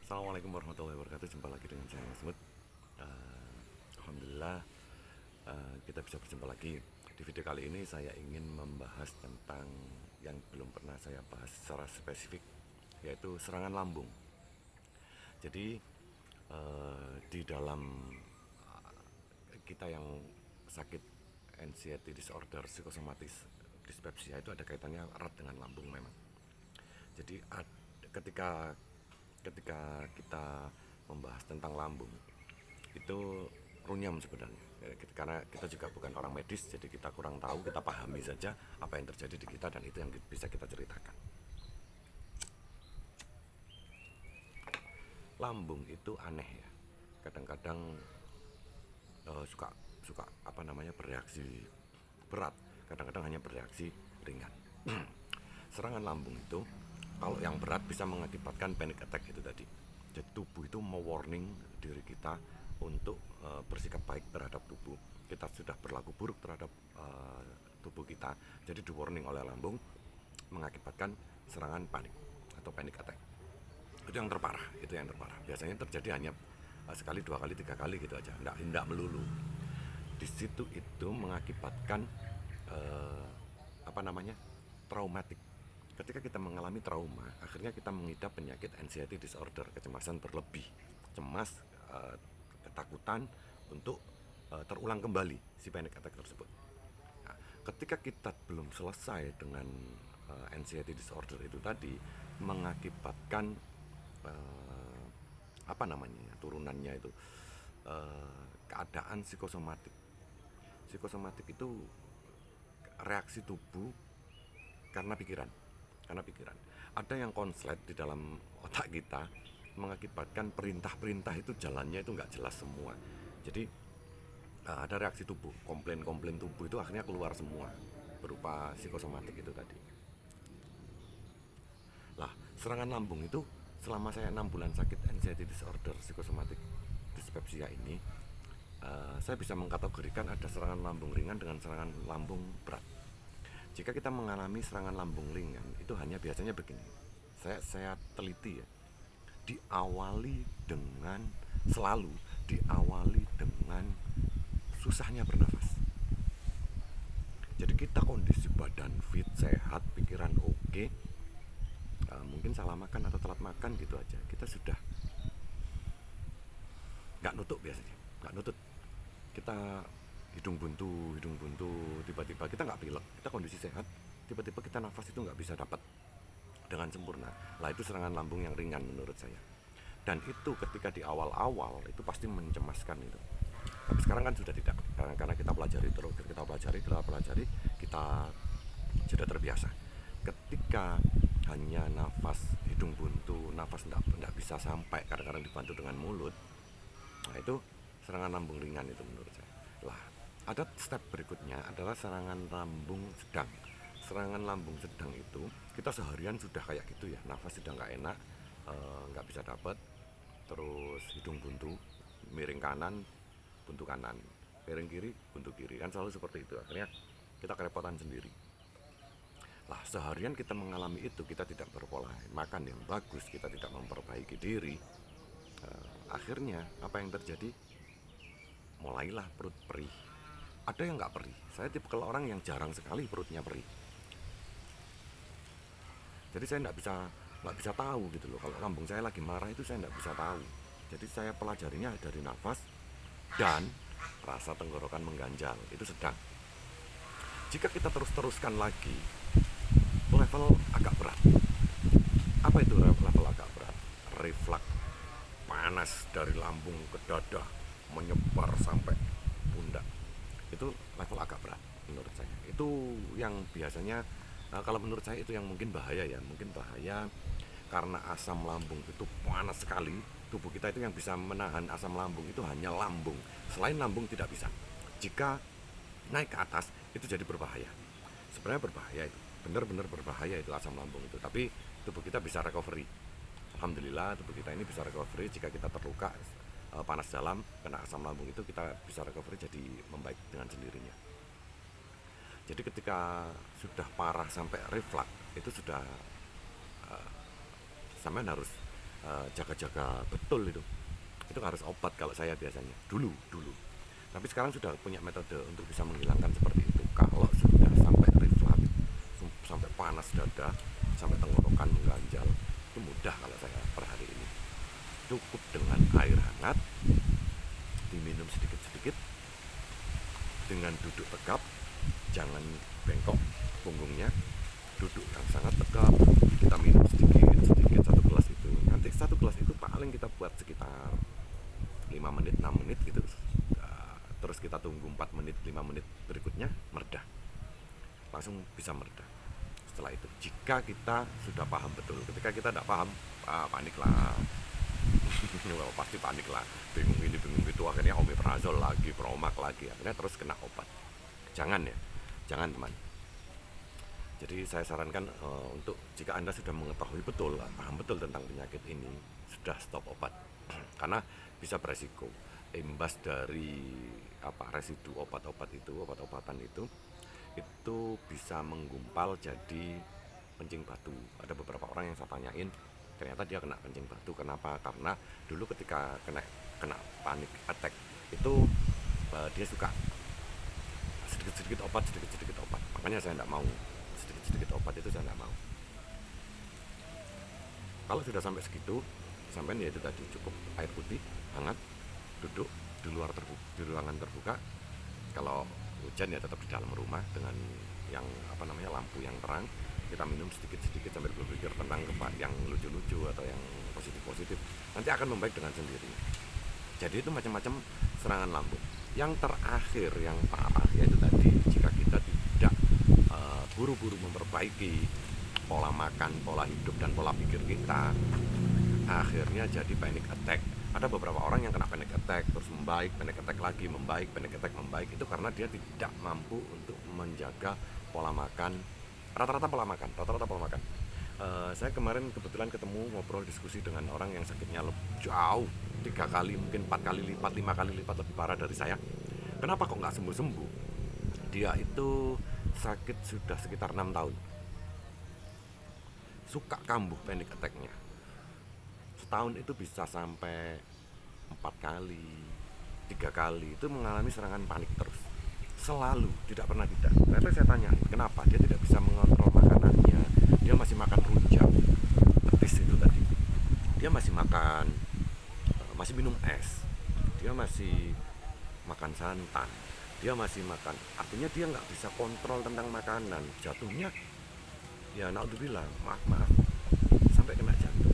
Assalamualaikum warahmatullahi wabarakatuh. Jumpa lagi dengan saya Mas Mut. Alhamdulillah kita bisa berjumpa lagi. Di video kali ini saya ingin membahas tentang yang belum pernah saya bahas secara spesifik, yaitu serangan lambung. Jadi di dalam kita yang sakit anxiety disorder psikosomatis dyspepsia itu ada kaitannya erat dengan lambung memang. Jadi ketika ketika kita membahas tentang lambung itu runyam sebenarnya, karena kita juga bukan orang medis, jadi kita kurang tahu, kita pahami saja apa yang terjadi di kita dan itu yang bisa kita ceritakan. Lambung itu aneh ya, kadang-kadang suka suka bereaksi berat, kadang-kadang hanya bereaksi ringan. Serangan lambung itu kalau yang berat bisa mengakibatkan panic attack itu tadi. Jadi tubuh itu mau warning diri kita untuk bersikap baik terhadap tubuh. Kita sudah berlaku buruk terhadap tubuh kita, jadi di warning oleh lambung, mengakibatkan serangan panik atau panic attack. Itu yang terparah, biasanya terjadi hanya sekali, dua kali, tiga kali gitu aja, tidak melulu. Di situ itu mengakibatkan traumatik. Ketika kita mengalami trauma, akhirnya kita mengidap penyakit anxiety disorder, kecemasan berlebih, cemas, ketakutan untuk terulang kembali si panic attack tersebut. Nah, ketika kita belum selesai dengan anxiety disorder itu tadi, mengakibatkan turunannya itu keadaan psikosomatik. Psikosomatik itu reaksi tubuh karena pikiran. Ada yang konslet di dalam otak kita, mengakibatkan perintah-perintah itu jalannya itu nggak jelas semua. Jadi ada reaksi tubuh, komplain tubuh itu akhirnya keluar semua berupa psikosomatik itu tadi. Lah, serangan lambung itu selama saya 6 bulan sakit anxiety disorder psikosomatik dyspepsia ini, saya bisa mengkategorikan ada serangan lambung ringan dengan serangan lambung berat. Jika kita mengalami serangan lambung ringan, itu hanya biasanya begini. Saya teliti ya. Selalu diawali dengan susahnya bernafas. Jadi kita kondisi badan fit, sehat, pikiran oke, mungkin salah makan atau telat makan gitu aja, kita sudah nggak nutut biasanya, nggak nutut. Kita hidung buntu, tiba-tiba kita nggak pilek, kita kondisi sehat, tiba-tiba kita nafas itu nggak bisa dapat dengan sempurna. Lah, itu serangan lambung yang ringan menurut saya. Dan itu ketika di awal-awal itu pasti mencemaskan itu. Tapi sekarang kan sudah tidak, karena kita pelajari, kita sudah terbiasa. Ketika hanya nafas hidung buntu, nafas tidak bisa sampai, kadang-kadang dibantu dengan mulut, nah itu serangan lambung ringan itu menurut saya. Lah, ada step berikutnya adalah serangan lambung sedang. Serangan lambung sedang itu kita seharian sudah kayak gitu ya, nafas sudah nggak enak, nggak bisa dapat, terus hidung buntu, miring kanan, buntu kanan, miring kiri, buntu kiri, kan selalu seperti itu. Akhirnya kita kerepotan sendiri. Lah, seharian kita mengalami itu, kita tidak berpola makan yang bagus, kita tidak memperbaiki diri, akhirnya apa yang terjadi? Mulailah perut perih. Ada yang nggak perih. Saya tipe orang yang jarang sekali perutnya perih. Jadi saya nggak bisa tahu gitu loh. Kalau lambung saya lagi marah itu saya nggak bisa tahu. Jadi saya pelajarinya dari nafas dan rasa tenggorokan mengganjal, itu sedang. Jika kita teruskan lagi, level agak berat. Apa itu level agak berat? Refleks panas dari lambung ke dada menyebar sampai pundak. Itu level agak berat menurut saya. Itu yang biasanya, kalau menurut saya itu yang mungkin bahaya ya. Mungkin bahaya karena asam lambung itu panas sekali. Tubuh kita itu yang bisa menahan asam lambung itu hanya lambung. Selain lambung tidak bisa. Jika naik ke atas itu jadi berbahaya. Sebenarnya berbahaya itu. Benar-benar berbahaya itu asam lambung itu. Tapi tubuh kita bisa recovery. Alhamdulillah tubuh kita ini bisa recovery. Jika kita terluka panas dalam kena asam lambung itu, kita bisa recovery jadi membaik dengan sendirinya. Jadi ketika sudah parah sampai reflux itu sudah sampean harus jaga-jaga betul itu harus obat kalau saya biasanya dulu dulu. Tapi sekarang sudah punya metode untuk bisa menghilangkan seperti itu. Kalau sudah sampai reflux, sampai panas dada, sampai tenggorokan mengganjal, itu mudah kalau saya per hari ini. Cukup dengan air hangat, diminum sedikit-sedikit, dengan duduk tegap, jangan bengkok punggungnya, duduk yang sangat tegap, kita minum sedikit-sedikit satu gelas itu. Nanti satu gelas itu paling kita buat sekitar 5 menit, 6 menit gitu. Terus kita tunggu 4 menit, 5 menit berikutnya meredah. Langsung bisa meredah. Setelah itu, jika kita sudah paham betul, ketika kita tidak paham, panik lah. Pasti panik lah, bingung ini bingung itu, akhirnya omeprazol lagi, promak lagi, akhirnya terus kena obat. Jangan ya, jangan teman. Jadi saya sarankan untuk jika Anda sudah mengetahui betul, paham betul tentang penyakit ini, sudah stop obat. Karena bisa beresiko imbas dari residu obat-obatan itu bisa menggumpal jadi kencing batu. Ada beberapa orang yang saya tanyain, ternyata dia kena kencing batu. Kenapa? Karena dulu ketika kena panic attack itu dia suka sedikit-sedikit obat. Makanya saya tidak mau sedikit-sedikit obat itu, saya tidak mau. Kalau sudah sampai segitu, sampai ya itu tadi, cukup air putih hangat, duduk di ruangan terbuka. Kalau hujan ya tetap di dalam rumah dengan yang lampu yang terang. Kita minum sedikit-sedikit sambil berpikir tentang yang lucu-lucu atau yang positif-positif. Nanti akan membaik dengan sendiri. Jadi itu macam-macam serangan lambung. Yang terakhir, yang parah yaitu tadi, jika kita tidak buru-buru memperbaiki pola makan, pola hidup, dan pola pikir kita, akhirnya jadi panic attack. Ada beberapa orang yang kena panic attack terus membaik, panic attack lagi, membaik, panic attack membaik. Itu karena dia tidak mampu untuk menjaga pola makan, rata-rata pola makan. Saya kemarin kebetulan ketemu, ngobrol, diskusi dengan orang yang sakitnya jauh 3 kali, mungkin 4 kali lipat, 5 kali lipat lebih parah dari saya. Kenapa kok nggak sembuh-sembuh? Dia itu sakit sudah sekitar 6 tahun, suka kambuh panic attack-nya. Setahun itu bisa sampai 4 kali, 3 kali itu mengalami serangan panik terus, selalu, tidak pernah tidak. Lalu saya tanya, kenapa? Dia tidak bisa mengontrol makanannya. Dia masih makan rujak, petis itu tadi. Dia masih makan, masih minum es. Dia masih makan santan. Dia masih makan. Artinya dia nggak bisa kontrol tentang makanan. Jatuhnya, ya naudzubillah, maaf, sampai kena jantung.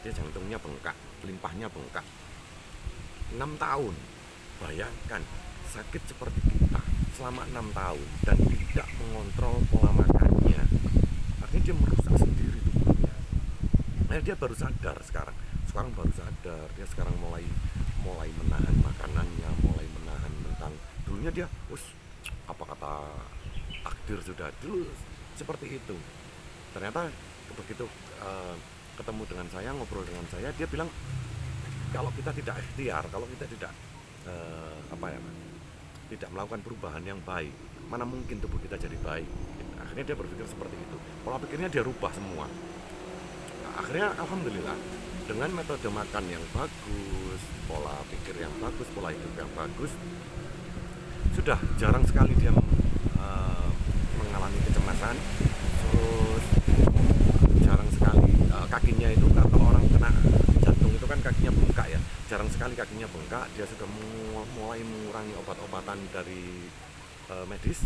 Dia jantungnya bengkak, limpahnya bengkak. 6 tahun. Bayangkan, sakit seperti kita selama 6 tahun dan tidak mengontrol pola makannya. Artinya dia merusak sendiri tubuhnya. Dia baru sadar sekarang baru sadar. Dia sekarang mulai menahan makanannya, mulai menahan tentang, dulunya dia apa kata takdir sudah dulu seperti itu. Ternyata begitu ketemu dengan saya, ngobrol dengan saya, dia bilang kalau kita tidak ikhtiar, kalau kita tidak tidak melakukan perubahan yang baik, mana mungkin tubuh kita jadi baik. Akhirnya dia berpikir seperti itu, pola pikirnya dia rubah semua. Akhirnya alhamdulillah, dengan metode makan yang bagus, pola pikir yang bagus, pola hidup yang bagus, sudah jarang sekali dia mengalami kecemasan. Terus jarang sekali kakinya itu, kalau orang kena jantung itu kan kakinya bengkak ya, jarang sekali kakinya bengkak. Dia sudah mulai mengurangi obat-obatan dari medis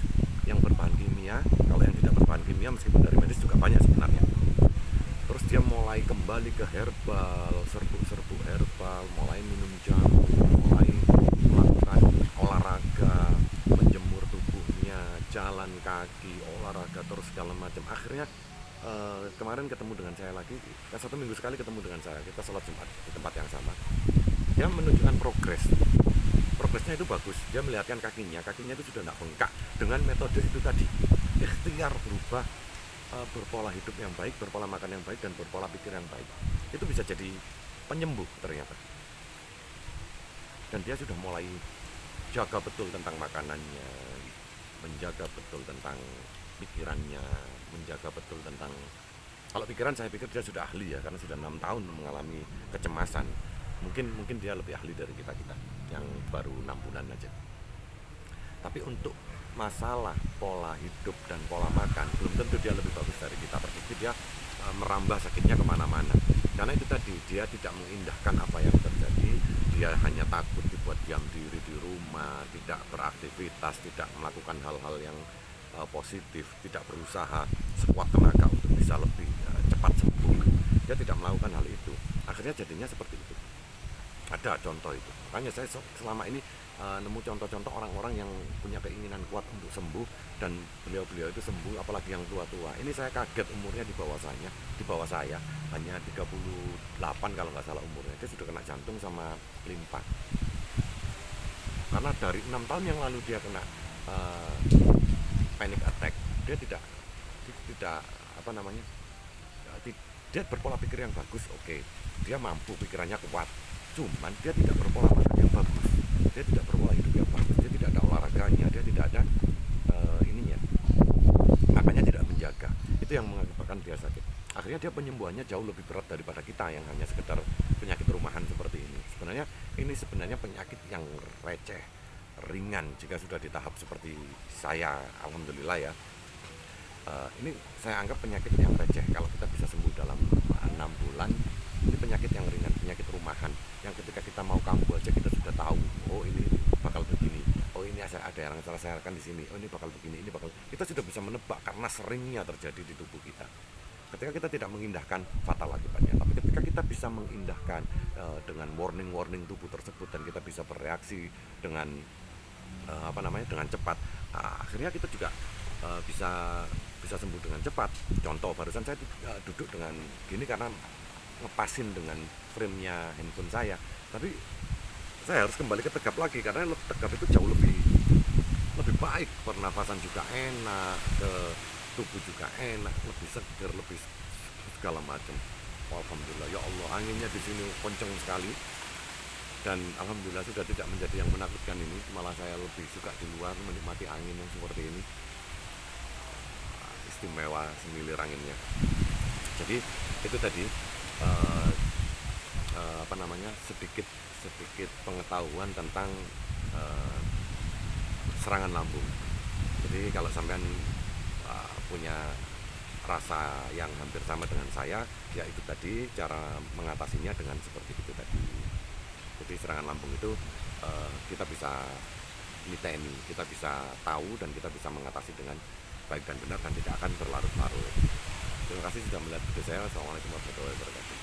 yang berbahan kimia. Kalau yang tidak berbahan kimia, meskipun dari medis juga banyak sebenarnya. Terus dia mulai kembali ke herbal, serbuk herbal, mulai minum jamu, mulai melakukan olahraga, menjemur tubuhnya, jalan kaki, olahraga terus segala macam. Akhirnya kemarin ketemu dengan saya lagi, 1 minggu sekali ketemu dengan saya, kita sholat Jumat di tempat yang sama. Dia menunjukkan progresnya itu bagus. Dia melihatkan kakinya itu sudah tidak bengkak dengan metode itu tadi. Ikhtiar berubah, berpola hidup yang baik, berpola makan yang baik, dan berpola pikir yang baik, itu bisa jadi penyembuh ternyata. Dan dia sudah mulai jaga betul tentang makanannya, menjaga betul tentang pikirannya, menjaga betul tentang Kalau pikiran saya pikir dia sudah ahli ya, karena sudah 6 tahun mengalami kecemasan. Mungkin dia lebih ahli dari kita yang baru 6 bulan aja. Tapi untuk masalah pola hidup dan pola makan, belum tentu dia lebih bagus dari kita. Terbukti dia merambah sakitnya kemana-mana. Karena itu tadi, dia tidak mengindahkan apa yang terjadi. Dia hanya takut dibuat diam diri di rumah, tidak beraktivitas, tidak melakukan hal-hal yang positif, tidak berusaha sekuat tenaga untuk bisa lebih cepat sembuh. Dia tidak melakukan hal itu. Akhirnya jadinya seperti itu. Ada contoh itu. Makanya saya selama ini nemu contoh-contoh orang-orang yang punya keinginan kuat untuk sembuh, dan beliau-beliau itu sembuh, apalagi yang tua-tua. Ini saya kaget, umurnya di bawah saya, hanya 38 kalau nggak salah umurnya. Dia sudah kena jantung sama limpa. Karena dari 6 tahun yang lalu dia kena uh, panic attack, dia tidak apa namanya, dia berpola pikir yang bagus, oke, dia mampu, pikirannya kuat, cuman dia tidak berpola makan yang bagus, dia tidak berpola hidup yang bagus, dia tidak ada olahraganya, dia tidak ada ininya, makanya tidak menjaga. Itu yang mengakibatkan dia sakit. Akhirnya dia penyembuhannya jauh lebih berat daripada kita yang hanya sekedar penyakit rumahan seperti ini. Sebenarnya penyakit yang receh, ringan jika sudah di tahap seperti saya, alhamdulillah ya. Ini saya anggap penyakit yang receh. Kalau kita bisa sembuh dalam 6 bulan, ini penyakit yang ringan, penyakit rumahan, yang ketika kita mau kambuh aja kita sudah tahu, oh ini bakal begini, oh ini ada yang saya rasakan di sini, oh ini bakal begini, ini bakal, kita sudah bisa menebak karena seringnya terjadi di tubuh kita. Ketika kita tidak mengindahkan, fatal akibatnya. Tapi ketika kita bisa mengindahkan dengan warning tubuh tersebut, dan kita bisa bereaksi dengan dengan cepat, akhirnya kita juga bisa bisa sembuh dengan cepat. Contoh, barusan saya duduk dengan gini karena ngepasin dengan frame-nya handphone saya, tapi saya harus kembali ke tegap lagi karena tegap itu jauh lebih baik, pernafasan juga enak, ke tubuh juga enak, lebih segar, lebih segala macam. Alhamdulillah ya Allah, anginnya di sini kenceng sekali, dan alhamdulillah sudah tidak menjadi yang menakutkan ini. Malah saya lebih suka di luar menikmati angin yang seperti ini, istimewa semilir anginnya. Jadi itu tadi uh, sedikit pengetahuan tentang uh, serangan lambung. Jadi kalau sampean punya rasa yang hampir sama dengan saya, ya itu tadi cara mengatasinya dengan seperti itu tadi. Jadi serangan lambung itu kita bisa miteni, kita bisa tahu, dan kita bisa mengatasi dengan baik dan benar, dan tidak akan berlarut-larut. Terima kasih sudah melihat video saya. Assalamualaikum warahmatullahi wabarakatuh.